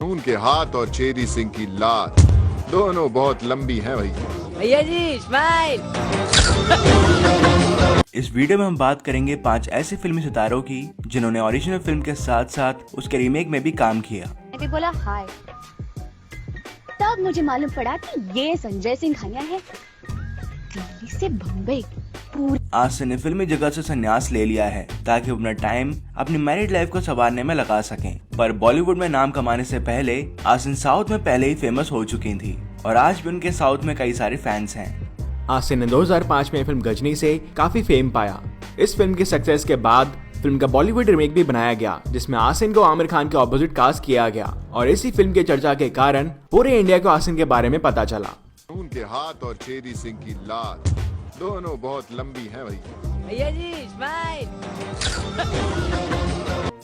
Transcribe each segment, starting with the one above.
उनके हाथ और चेरी सिंह की लात दोनों बहुत लंबी हैं भैया। भैया जी स्माइल। इस वीडियो में हम बात करेंगे 5 ऐसे फिल्मी सितारों की जिन्होंने ओरिजिनल फिल्म के साथ साथ उसके रीमेक में भी काम किया। मैंने बोला हाय, तब मुझे मालूम पड़ा कि ये संजय सिंह खन्ना है। दिल्ली से बम्बई आसिन ने फिल्मी जगत से संन्यास ले लिया है ताकि वो अपना टाइम अपनी मैरिड लाइफ को संवारने में लगा सकें। पर बॉलीवुड में नाम कमाने से पहले आसिन साउथ में पहले ही फेमस हो चुकी थी और आज भी उनके साउथ में कई सारे फैंस हैं। आसिन ने 2005 में फिल्म गजनी से काफी फेम पाया। इस फिल्म की सक्सेस के बाद फिल्म का बॉलीवुड रीमेक भी बनाया गया जिसमें आसिन को आमिर खान के ऑपोजिट कास्ट किया गया और इसी फिल्म की चर्चा के कारण पूरे इंडिया को आसिन के बारे में पता चला। उनके हाथ और चेरी सिंह की लात दोनों बहुत लंबी हैं भैया। भैया जी स्माइल।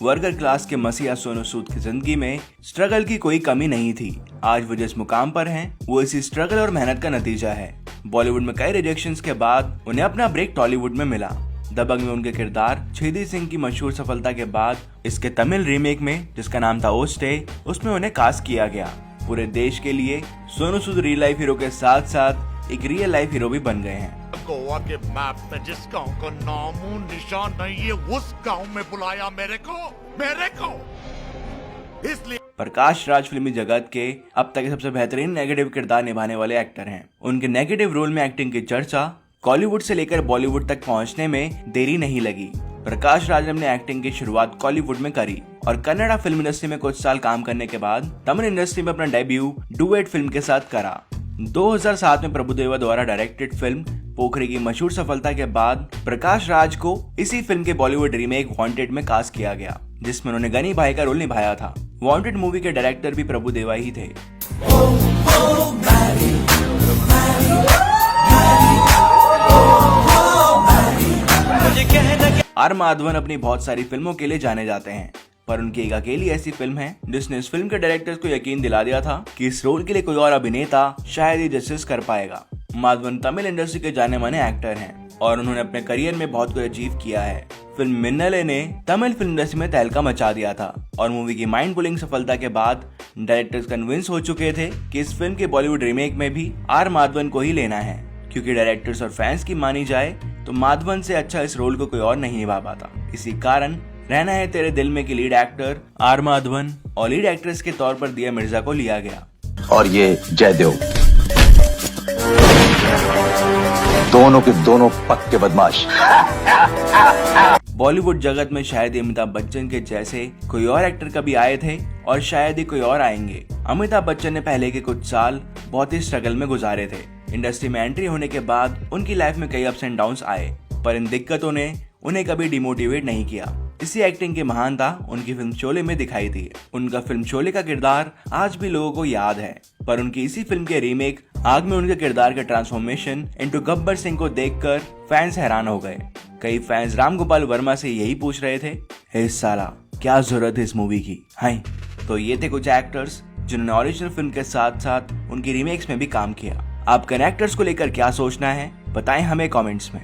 वर्कर क्लास के मसीहा सोनू सूद की जिंदगी में स्ट्रगल की कोई कमी नहीं थी। आज वो जिस मुकाम पर हैं, वो इसी स्ट्रगल और मेहनत का नतीजा है। बॉलीवुड में कई रिजेक्शंस के बाद उन्हें अपना ब्रेक टॉलीवुड में मिला। दबंग में उनके किरदार छेदी सिंह की मशहूर सफलता के बाद इसके तमिल रीमेक में जिसका नाम था ओस्टे, उसमें उन्हें कास्ट किया गया। पूरे देश के लिए Sonu Sood real life hero के साथ साथ एक रियल लाइफ हीरो भी बन गए हैं। गोवा के मैप में जिस गांव का नामो निशान नहीं है, उस गांव में बुलाया मेरे को इसलिए। प्रकाश राज फिल्मी जगत के अब तक के सबसे बेहतरीन नेगेटिव किरदार निभाने वाले एक्टर हैं। उनके नेगेटिव रोल में एक्टिंग की चर्चा कॉलीवुड से लेकर बॉलीवुड तक पहुंचने में देरी नहीं लगी। प्रकाश राज ने अपनी एक्टिंग की शुरुआत कॉलीवुड में करी और कन्नड़ा फिल्म इंडस्ट्री में कुछ साल काम करने के बाद तमिल इंडस्ट्री में अपना डेब्यू डुएट फिल्म के साथ करा। 2007 में प्रभुदेवा द्वारा डायरेक्टेड फिल्म पोखरी की मशहूर सफलता के बाद प्रकाश राज को इसी फिल्म के बॉलीवुड रीमेक वांटेड में कास्ट किया गया जिसमें उन्होंने गनी भाई का रोल निभाया था। वांटेड मूवी के डायरेक्टर भी प्रभुदेवा ही थे। आर माधवन अपनी बहुत सारी फिल्मों के लिए जाने जाते हैं, पर उनकी एक अकेली ऐसी फिल्म है जिसने इस फिल्म के डायरेक्टर्स को यकीन दिला दिया था कि इस रोल के लिए कोई और अभिनेता शायद ही जस्टिस कर पाएगा। माधवन तमिल इंडस्ट्री के जाने माने एक्टर हैं और उन्होंने अपने करियर में बहुत कुछ अचीव किया है। फिल्म मिन्नले ने तमिल फिल्म इंडस्ट्री में तहलका मचा दिया था और मूवी की माइंड ब्लोइंग सफलता के बाद डायरेक्टर्स कन्विंस हो चुके थे कि इस फिल्म के बॉलीवुड रीमेक में भी आर माधवन को ही लेना है, क्योंकि डायरेक्टर्स और फैंस की मानी जाए तो माधवन से अच्छा इस रोल को कोई और नहीं निभा पाता। इसी कारण रहना है तेरे दिल में की लीड एक्टर आर माधवन और लीड एक्ट्रेस के तौर पर दिया मिर्जा को लिया गया। और ये जयदेव दोनों के दोनों पक्के बदमाश। बॉलीवुड जगत में शायद अमिताभ बच्चन के जैसे कोई और एक्टर कभी आए थे और शायद ही कोई और आएंगे। अमिताभ बच्चन ने पहले के कुछ साल बहुत ही स्ट्रगल में गुजारे थे। इंडस्ट्री में एंट्री होने के बाद उनकी लाइफ में कई अप्स एंड डाउन्स आए, पर इन दिक्कतों ने उन्हें कभी डिमोटिवेट नहीं किया। इसी एक्टिंग की महानता उनकी फिल्म शोले में दिखाई दी। उनका फिल्म शोले का किरदार आज भी लोगों को याद है, पर उनकी इसी फिल्म के रीमेक आग में उनके किरदार का ट्रांसफॉर्मेशन इनटू गब्बर सिंह को देखकर फैंस हैरान हो गए। कई फैंस राम गोपाल वर्मा से यही पूछ रहे थे, हे साला क्या जरूरत है इस मूवी की। हाय, तो ये थे कुछ एक्टर्स जिन्होंने ओरिजिनल फिल्म के साथ साथ उनकी रीमेक्स में भी काम किया। आपका एक्टर्स को लेकर क्या सोचना है बताएं हमें कमेंट्स में।